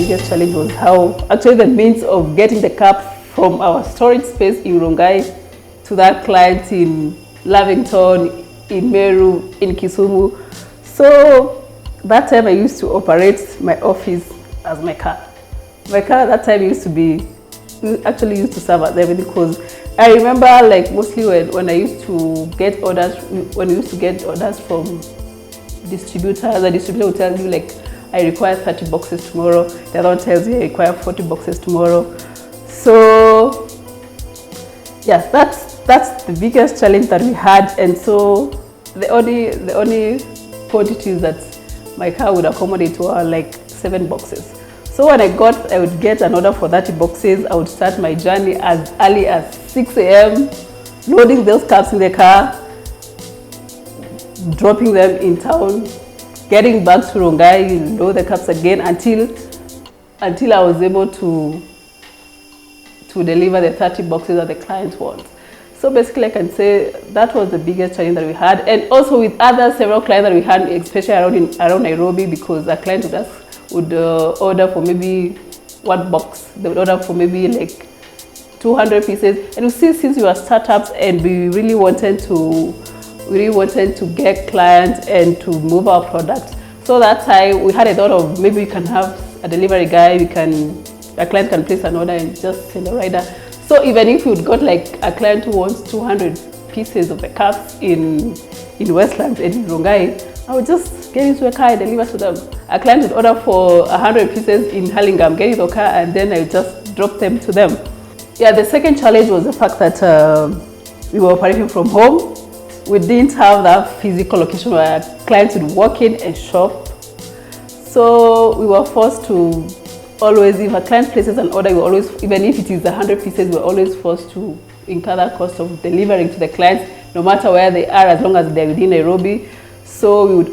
biggest challenge was how actually the means of getting the cup from our storage space in Rongai to that client in Lavington, in Meru, in Kisumu. So that time I used to operate my office as my car. My car at that time used to serve as everything, because I remember like mostly when I used to get orders, from distributors, the distributor would tell you like, I require 30 boxes tomorrow. The other one tells you I require 40 boxes tomorrow. So yes, that's the biggest challenge that we had. And so the only quantities that my car would accommodate were like 7 boxes. So when I would get an order for 30 boxes, I would start my journey as early as 6 a.m., loading those cups in the car, dropping them in town, getting back to Rongai, load the cups again until I was able to deliver the 30 boxes that the client wants. So basically I can say that was the biggest challenge that we had, and also with several clients that we had, especially around Nairobi, because a client would order for maybe 1 box. They would order for maybe like 200 pieces. And you see, since we were startups and we really wanted to get clients and to move our product, so that's why we had a thought of maybe we can have a delivery guy, a client can place an order and just send a rider. So even if you'd got like a client who wants 200 pieces of the cups in Westlands and in Rongai, I would just get into a car and deliver to them. A client would order for 100 pieces in Hurlingham, get into a car, and then I would just drop them to them. Yeah, the second challenge was the fact that we were operating from home. We didn't have that physical location where clients would walk in and shop. So we were forced to always, if a client places an order, even if it is 100 pieces, we're always forced to incur the cost of delivering to the clients, no matter where they are, as long as they're within Nairobi. So we would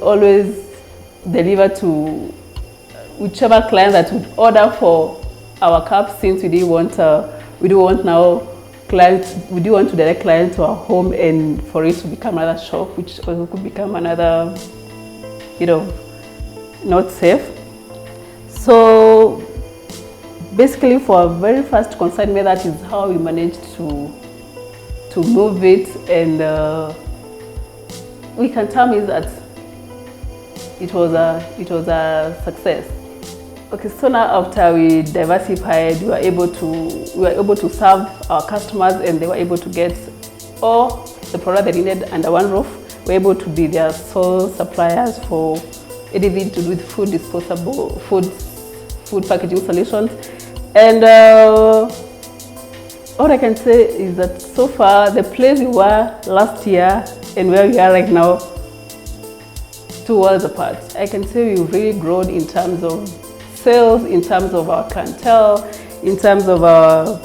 always deliver to whichever client that would order for our cups, since we do want to direct clients to our home and for it to become another shop, which also could become another, not safe. So basically, for our very first consignment, that is how we managed to move it, and we can tell me that it was a success. Okay, so now after we diversified, we were able to serve our customers, and they were able to get all the product they needed under one roof. We were able to be their sole suppliers for anything to do with food, disposable food packaging solutions. And all I can say is that so far, the place we were last year and where we are right now, 2 worlds apart. I can say we've really grown in terms of sales, in terms of our clientele, in terms of our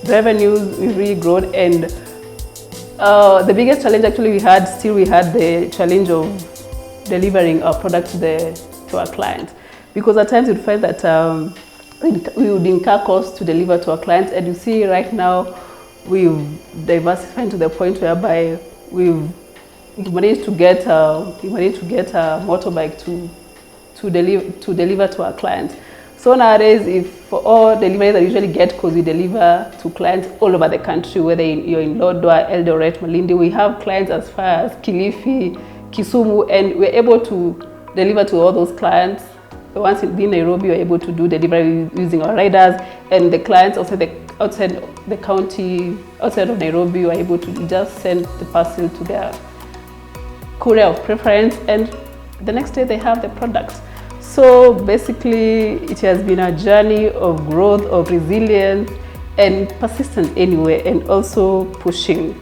revenues. We've really grown, and the biggest challenge actually we had the challenge of delivering our product to our clients, because at times you'd find that we would incur costs to deliver to our clients. And you see right now we've diversified to the point whereby we've managed to get a motorbike to deliver to our clients. So nowadays, if for all deliveries that I usually get, because we deliver to clients all over the country, whether you're in Lodwar, Eldoret, Malindi, we have clients as far as Kilifi, Kisumu, and we're able to deliver to all those clients. The ones in Nairobi, we're able to do delivery using our riders, and the clients outside the county, outside of Nairobi, we're able to just send the parcel to their courier of preference, and the next day they have the product. So basically, it has been a journey of growth, of resilience, and persistence anyway, and also pushing.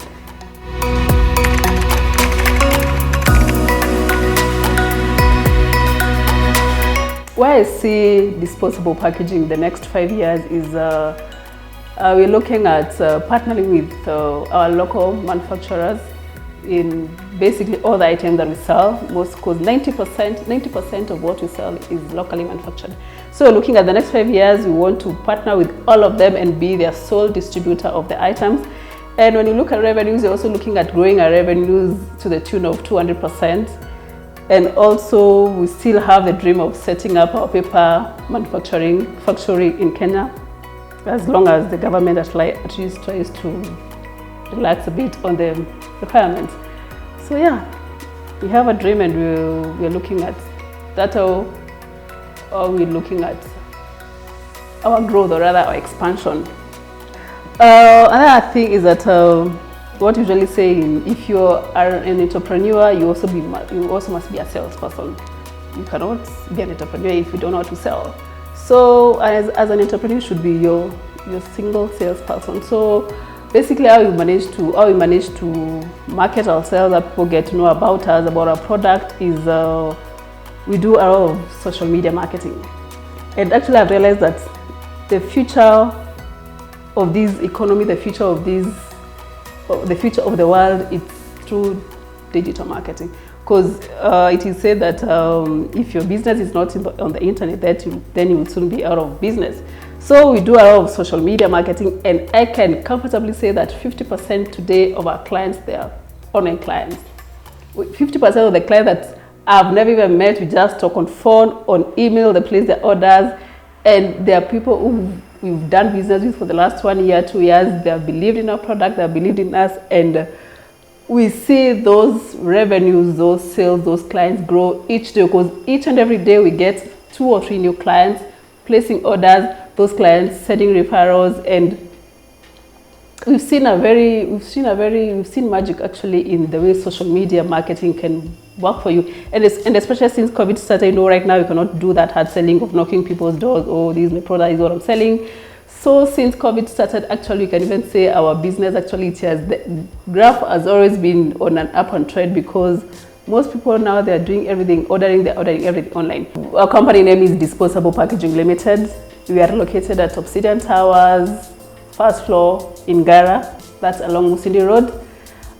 Where I see disposable packaging the next 5 years is we're looking at partnering with our local manufacturers in basically all the items that we sell, because 90% of what we sell is locally manufactured. So looking at the next 5 years, we want to partner with all of them and be their sole distributor of the items. And when you look at revenues, we're also looking at growing our revenues to the tune of 200%. And also we still have the dream of setting up our paper manufacturing factory in Kenya, as long as the government at least tries to relax a bit on the requirements. So yeah, we have a dream, and we're looking at that, or we're looking at our growth, or rather our expansion. Another thing is that what usually say, if you are an entrepreneur, you also must be a salesperson. You cannot be an entrepreneur if you don't know how to sell. So as an entrepreneur, you should be your single salesperson. So basically, how we manage to market ourselves, that people get to know about us, about our product, is we do a lot of social media marketing. And actually, I've realized that the future of this economy, the future of the world, it's through digital marketing. Because it is said that if your business is not on the internet, then you will soon be out of business. So we do a lot of social media marketing, and I can comfortably say that 50% today of our clients, they are online clients. 50% of the clients that I've never even met, we just talk on phone, on email, they place their orders, and there are people who we've done business with for the last 1 year, 2 years. They have believed in our product, they have believed in us, and we see those revenues, those sales, those clients grow each day, because each and every day we get 2 or 3 new clients placing orders, those clients sending referrals, and we've seen magic actually in the way social media marketing can work for you, and especially since COVID started. Right now you cannot do that hard selling of knocking people's doors, oh, this is my product, this is what I'm selling. So since COVID started, actually you can even say our business, actually the graph has always been on an upward trend, because most people now, they're doing everything, ordering everything online. Our company name is Disposable Packaging Limited. We are located at Obsidian Towers, first floor in Gara, that's along Musindi Road.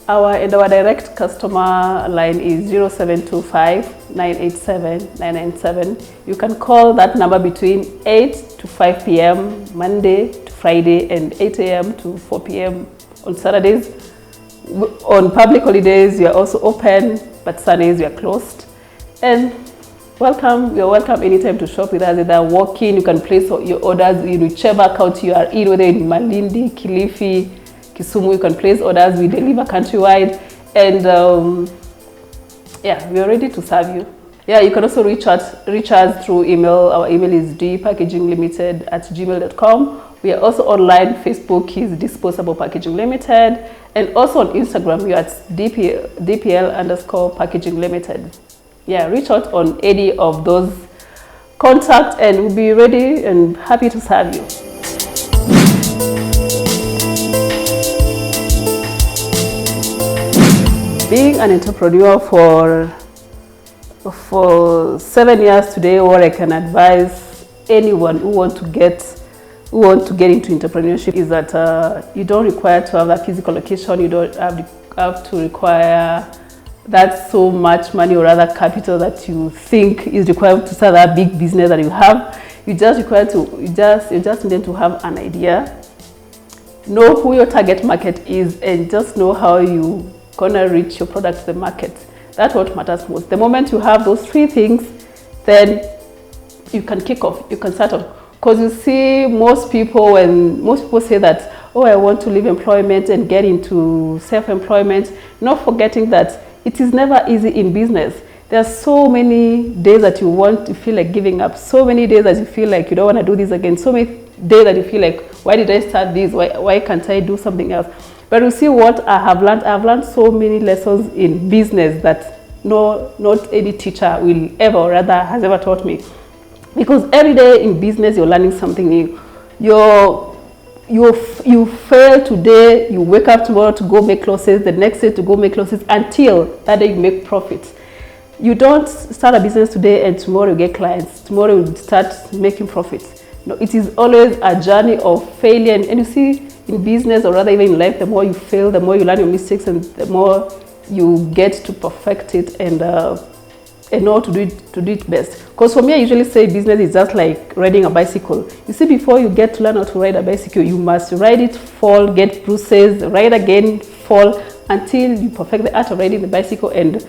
Our direct customer line is 0725-987-997. You can call that number between 8 to 5 p.m. Monday to Friday, and 8 a.m. to 4 p.m. on Saturdays. On public holidays, we are also open, but Sundays we are closed. And you're welcome anytime to shop with us. Either walk in, you can place your orders in whichever county you are in, whether in Malindi, Kilifi, Kisumu, you can place orders. We deliver countrywide, and yeah, we are ready to serve you. Yeah, you can also reach us through email. Our email is dpackaginglimited@gmail.com. We are also online. Facebook is Disposable Packaging Limited, and also on Instagram we are at DPL_Packaging Limited. Yeah, reach out on any of those contacts, and we'll be ready and happy to serve you. Being an entrepreneur for 7 years today, what I can advise anyone who want to get into entrepreneurship is that you don't require to have a physical location. You don't have to require that so much money or other capital that you think is required to start that big business that you have. You just need to have an idea, know who your target market is, and just know how you gonna reach your product to the market. That's what matters most. The moment you have those 3 things, then you can kick off, you can start off. Because you see, most people say that, oh, I want to leave employment and get into self-employment, not forgetting that it is never easy in business. There are so many days that you want to feel like giving up, so many days that you feel like you don't want to do this again, so many days that you feel like, why did I start this? Why can't I do something else? But you see what I have learned. I've learned so many lessons in business that not any teacher will ever, or rather has ever taught me. Because every day in business, you're learning something new. You fail today, you wake up tomorrow to go make losses, the next day to go make losses, until that day you make profits. You don't start a business today and tomorrow you get clients, tomorrow you start making profits. No, it is always a journey of failure. And you see, in business, or rather even in life, the more you fail, the more you learn your mistakes, and the more you get to perfect it and know to do it best. Because for me, I usually say business is just like riding a bicycle. You see, before you get to learn how to ride a bicycle, you must ride it, fall, get bruises, ride again, fall, until you perfect the art of riding the bicycle, and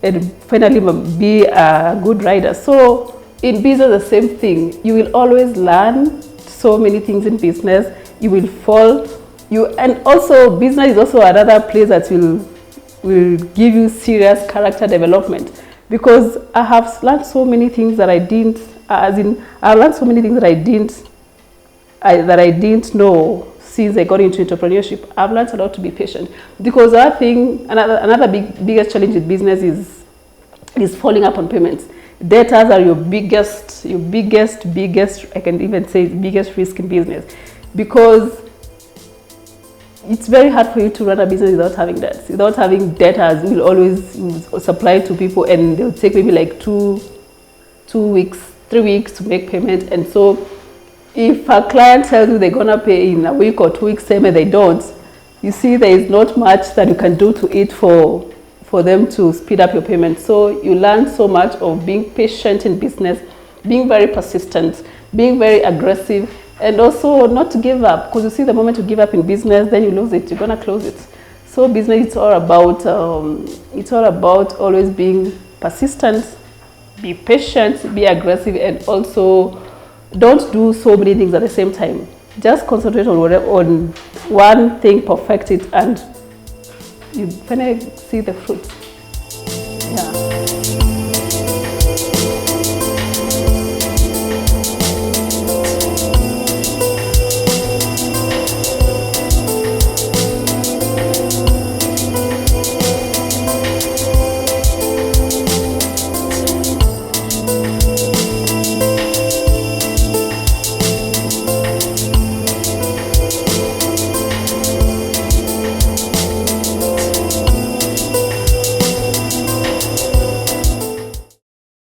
and finally be a good rider. So in business, the same thing. You will always learn so many things in business. You will fall. And also business is also another place that will give you serious character development, because I have learned so many things that I didn't, I learned so many things that I didn't know since I got into entrepreneurship. I've learned a lot to be patient, because another biggest challenge in business is following up on payments. Debtors are your biggest, I can even say biggest risk in business, because it's very hard for you to run a business without having debts. Without having debtors, you will always supply to people, and they'll take maybe like 2 weeks, 3 weeks to make payment. And so if a client tells you they're gonna pay in a week or 2 weeks time and they don't, you see there is not much that you can do to it for them to speed up your payment. So you learn so much of being patient in business, being very persistent, being very aggressive, and also not to give up, because you see the moment you give up in business, then you lose it, you're gonna close it. So business, it's all about always being persistent, be patient, be aggressive, and also don't do so many things at the same time. Just concentrate on one thing, perfect it, and you finally see the fruits.